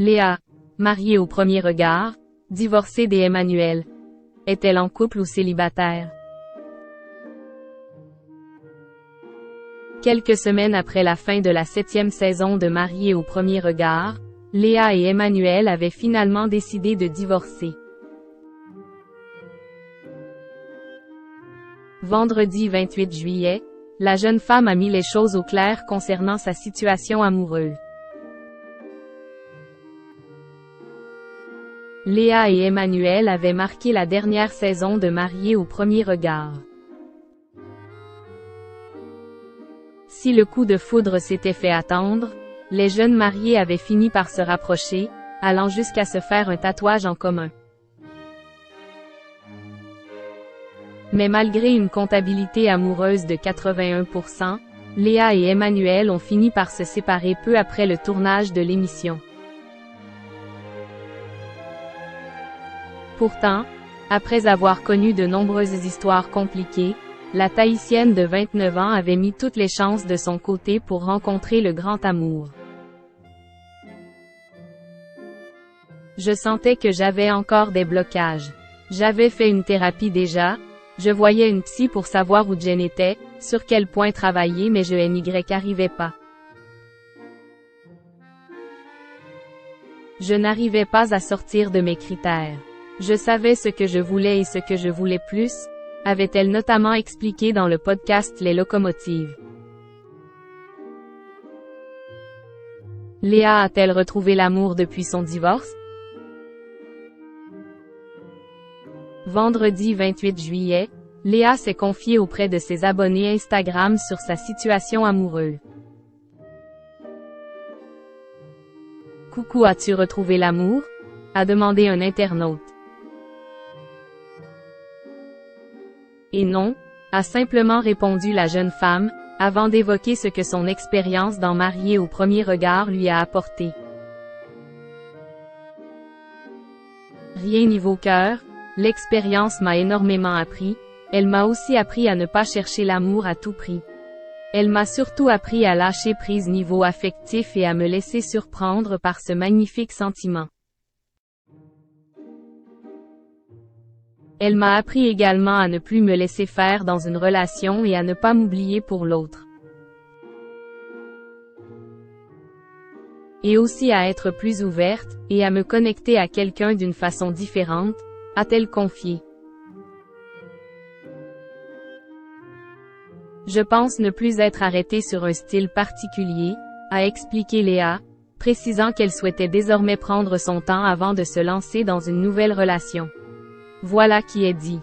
Léa, mariée au premier regard, divorcée d'Emmanuel. Est-elle en couple ou célibataire? Quelques semaines après la fin de la 7e saison de Mariés au premier regard, Léa et Emmanuel avaient finalement décidé de divorcer. Vendredi 28 juillet, la jeune femme a mis les choses au clair concernant sa situation amoureuse. Léa et Emmanuel avaient marqué la dernière saison de Mariés au premier regard. Si le coup de foudre s'était fait attendre, les jeunes mariés avaient fini par se rapprocher, allant jusqu'à se faire un tatouage en commun. Mais malgré une comptabilité amoureuse de 81%, Léa et Emmanuel ont fini par se séparer peu après le tournage de l'émission. Pourtant, après avoir connu de nombreuses histoires compliquées, la Tahitienne de 29 ans avait mis toutes les chances de son côté pour rencontrer le grand amour. Je sentais que j'avais encore des blocages. J'avais fait une thérapie déjà, je voyais une psy pour savoir où Jen était, sur quel point travailler mais je n'y arrivais pas. Je n'arrivais pas à sortir de mes critères. Je savais ce que je voulais et ce que je voulais plus, avait-elle notamment expliqué dans le podcast Les Locomotives. Léa a-t-elle retrouvé l'amour depuis son divorce? Vendredi 28 juillet, Léa s'est confiée auprès de ses abonnés Instagram sur sa situation amoureuse. Coucou, as-tu retrouvé l'amour? A demandé un internaute. Et non, a simplement répondu la jeune femme, avant d'évoquer ce que son expérience dans Mariés au premier regard lui a apporté. Rien n'y vaut cœur, l'expérience m'a énormément appris, elle m'a aussi appris à ne pas chercher l'amour à tout prix. Elle m'a surtout appris à lâcher prise niveau affectif et à me laisser surprendre par ce magnifique sentiment. Elle m'a appris également à ne plus me laisser faire dans une relation et à ne pas m'oublier pour l'autre. Et aussi à être plus ouverte, et à me connecter à quelqu'un d'une façon différente, a-t-elle confié. Je pense ne plus être arrêtée sur un style particulier, a expliqué Léa, précisant qu'elle souhaitait désormais prendre son temps avant de se lancer dans une nouvelle relation. Voilà qui est dit.